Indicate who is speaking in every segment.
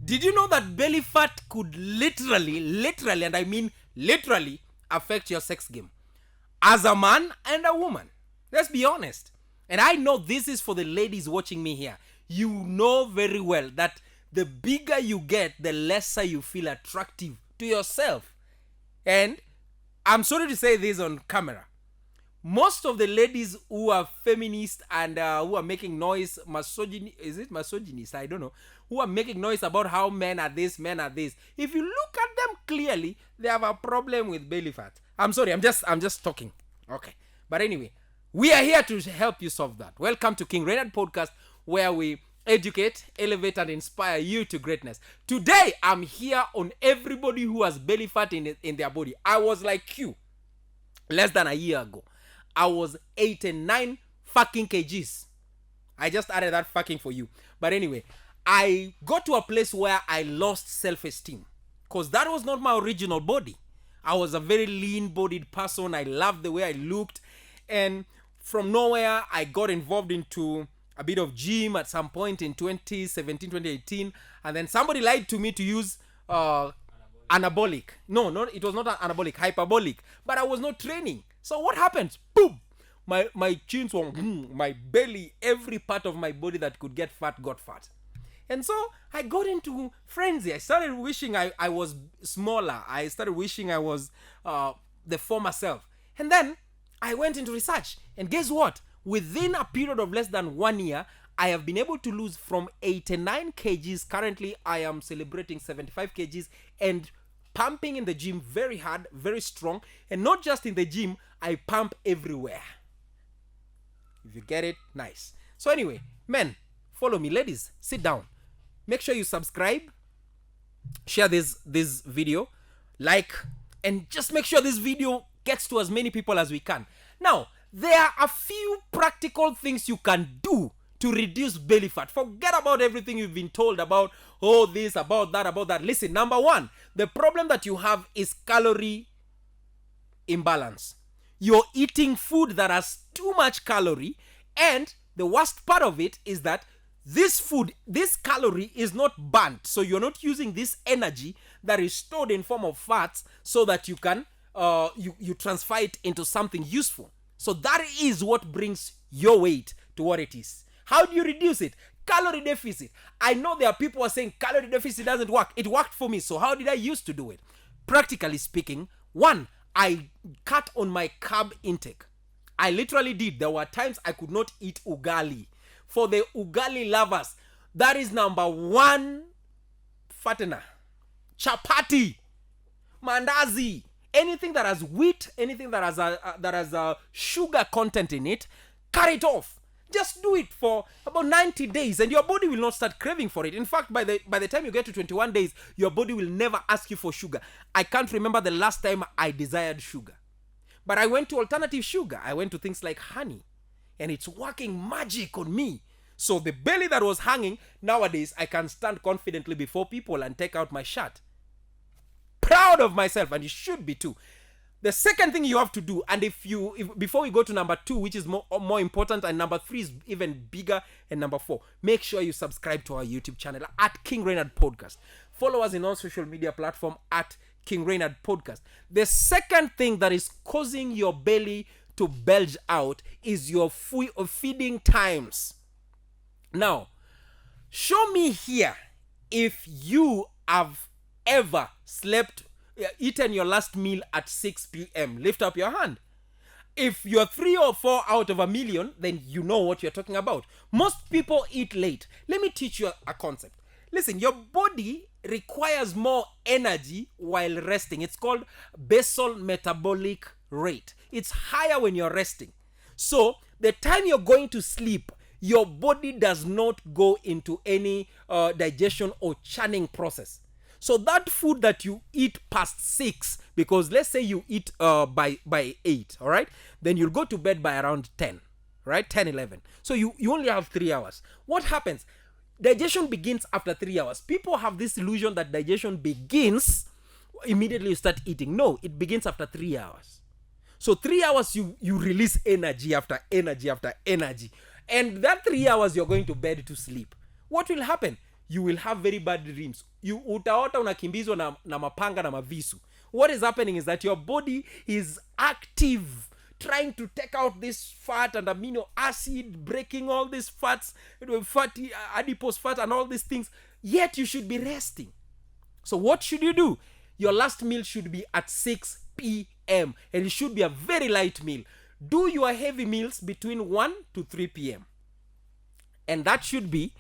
Speaker 1: Did you know that belly fat could literally, and I mean literally, affect your sex game? As a man and a woman. Let's be honest. And I know this is for the ladies watching me here. You know very well that the bigger you get, the lesser you feel attractive to yourself. And I'm sorry to say this on camera. Most of the ladies who are feminist and who are making noise, misogynist? I don't know. Who are making noise about how men are this, men are this. If you look at them clearly, they have a problem with belly fat. I'm sorry, I'm just talking. Okay. But anyway, we are here to help you solve that. Welcome to King Reynard Podcast, where we educate, elevate, and inspire you to greatness. Today, I'm here on everybody who has belly fat in their body. I was like you less than a year ago. I was 89 fucking kgs. I just added that fucking for you. But anyway, I got to a place where I lost self-esteem. Because that was not my original body. I was a very lean-bodied person. I loved the way I looked. And from nowhere, I got involved into a bit of gym at some point in 2017, 2018. And then somebody lied to me to use anabolic. No, it was not anabolic, hyperbolic. But I was not training. So what happened? Boom! My chins were, my belly, every part of my body that could get fat got fat. And so I got into frenzy. I started wishing I was smaller. I started wishing I was the former self. And then I went into research. And guess what? Within a period of less than 1 year, I have been able to lose from 89 kgs. Currently, I am celebrating 75 kgs and pumping in the gym very hard, very strong. And not just in the gym, I pump everywhere. If you get it, nice. So anyway, men, follow me. Ladies, sit down. Make sure you subscribe, share this video, like, and just make sure this video gets to as many people as we can. Now, there are a few practical things you can do to reduce belly fat. Forget about everything you've been told about, this, about that. Listen, number one, the problem that you have is calorie imbalance. You're eating food that has too much calorie, and the worst part of it is that this food, this calorie is not burnt. So you're not using this energy that is stored in form of fats so that you can you transfer it into something useful. So that is what brings your weight to what it is. How do you reduce it? Calorie deficit. I know there are people who are saying calorie deficit doesn't work. It worked for me. So how did I used to do it? Practically speaking, one, I cut on my carb intake. I literally did. There were times I could not eat ugali. For the ugali lovers, that is number one fattener. Chapati, mandazi, anything that has wheat, anything that has a sugar content in it, cut it off. Just do it for about 90 days and your body will not start craving for it. In fact, by the time you get to 21 days, your body will never ask you for sugar. I can't remember the last time I desired sugar. But I went to alternative sugar. I went to things like honey. And it's working magic on me. So the belly that was hanging, nowadays I can stand confidently before people and take out my shirt. Proud of myself, and you should be too. The second thing you have to do, and if before we go to number 2, which is more important, and number 3 is even bigger, and number 4, make sure you subscribe to our YouTube channel at King Reynard Podcast. Follow us in all social media platforms at King Reynard Podcast. The second thing that is causing your belly to bulge out is your feeding times. Now, show me here if you have ever eaten your last meal at 6 p.m. Lift up your hand. If you're 3 or 4 out of a million, then you know what you're talking about. Most people eat late. Let me teach you a concept. Listen, your body requires more energy while resting. It's called basal metabolic rate. It's higher when you're resting. So the time you're going to sleep, your body does not go into any digestion or churning process. So that food that you eat past 6, because let's say you eat by 8, all right? Then you'll go to bed by around 10, right? 10, 11. So you only have 3 hours. What happens? Digestion begins after 3 hours. People have this illusion that digestion begins immediately you start eating. No, it begins after 3 hours. So 3 hours you release energy after energy after energy. And that 3 hours you're going to bed to sleep. What will happen? you will have very bad dreams. Utaota unakimbizwa na mapanga na mavisu. What is happening is that your body is active, trying to take out this fat and amino acid, breaking all these fats, fatty adipose fat and all these things. Yet you should be resting. So what should you do? Your last meal should be at 6 p.m. and it should be a very light meal. Do your heavy meals between 1 to 3 p.m. And that should be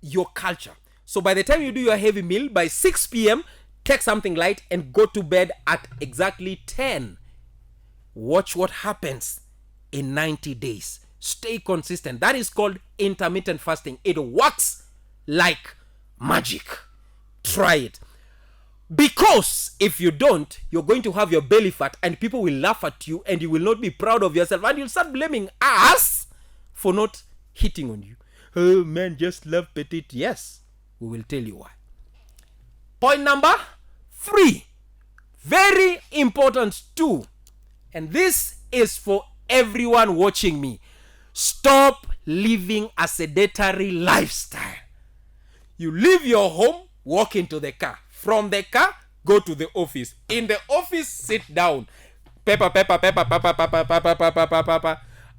Speaker 1: your culture. So by the time you do your heavy meal, by 6 p.m., take something light and go to bed at exactly 10. Watch what happens in 90 days. Stay consistent. That is called intermittent fasting. It works like magic. Try it. Because if you don't, you're going to have your belly fat and people will laugh at you and you will not be proud of yourself and you'll start blaming us for not hitting on you. Oh, man, just love petite. Yes, we will tell you why. Point number 3. Very important too. And this is for everyone watching me. Stop living a sedentary lifestyle. You leave your home, walk into the car. From the car, go to the office. In the office, sit down. Pepper.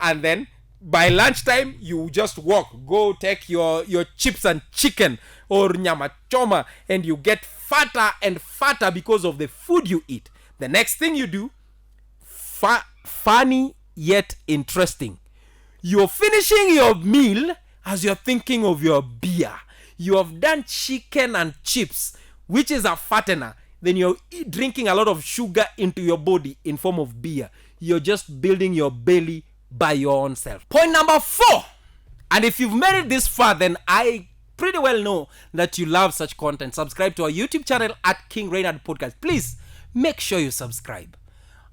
Speaker 1: And then by lunchtime, you just walk. Go take your chips and chicken or nyama choma and you get fatter and fatter because of the food you eat. The next thing you do, funny yet interesting. You're finishing your meal as you're thinking of your beer. You have done chicken and chips, which is a fattener. Then you're drinking a lot of sugar into your body in form of beer. You're just building your belly by your own self. Point number 4. And if you've made it this far, then I pretty well know that you love such content. Subscribe to our YouTube channel at King Reynard Podcast. Please make sure you subscribe.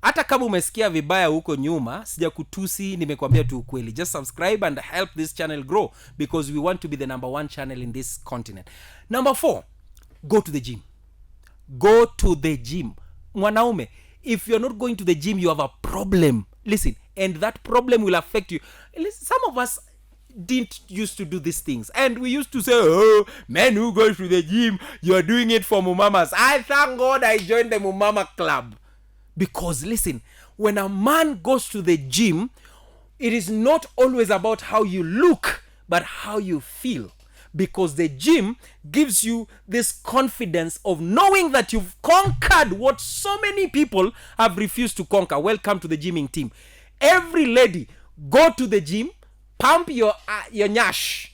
Speaker 1: Hata kama umesikia vibaya huko nyuma, sija kutusi, nimekwambia tu ukweli. Just subscribe and help this channel grow because we want to be the number 1 channel in this continent. Number 4, go to the gym. Go to the gym. Mwanaume, if you're not going to the gym, you have a problem. Listen, and that problem will affect you. Listen, some of us didn't used to do these things. And we used to say, oh, men who go to the gym, you're doing it for mumamas. I thank God I joined the mumama club. Because listen, when a man goes to the gym, it is not always about how you look, but how you feel. Because the gym gives you this confidence of knowing that you've conquered what so many people have refused to conquer. Welcome to the gymming team. Every lady, go to the gym, pump your nyash,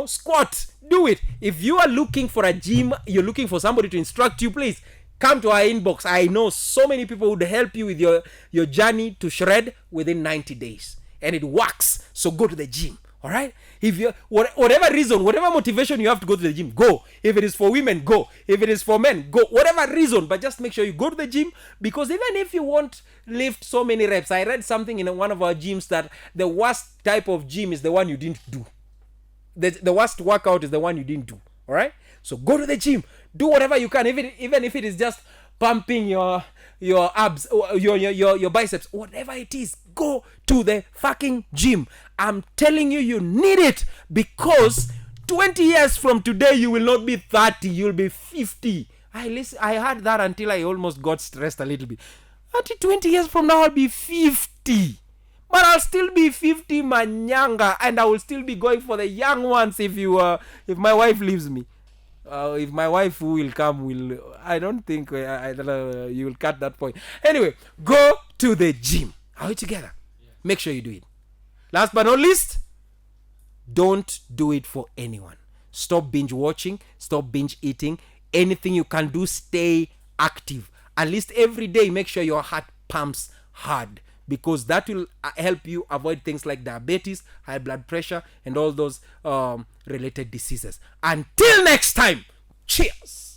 Speaker 1: squat, do it. If you are looking for a gym, you're looking for somebody to instruct you, please come to our inbox. I know so many people would help you with your journey to shred within 90 days. And it works. So go to the gym. All right? If you whatever reason, whatever motivation you have to go to the gym, go. If it is for women, go. If it is for men, go. Whatever reason, but just make sure you go to the gym, because even if you won't lift so many reps, I read something in one of our gyms that the worst type of gym is the one you didn't do. The worst workout is the one you didn't do. All right? So go to the gym. Do whatever you can, even if it is just pumping your abs, your biceps, whatever it is. Go to the fucking gym. I'm telling you, you need it, because 20 years from today, you will not be 30, you'll be 50. I heard that until I almost got stressed a little bit. 20 years from now, I'll be 50. But I'll still be 50 manyanga, and I will still be going for the young ones if my wife leaves me. If my wife will come, I don't think you will cut that point. Anyway, go to the gym. Are we together? Yeah. Make sure you do it. Last but not least, don't do it for anyone. Stop binge watching. Stop binge eating. Anything you can do, stay active. At least every day, make sure your heart pumps hard, because that will help you avoid things like diabetes, high blood pressure, and all those related diseases. Until next time, cheers.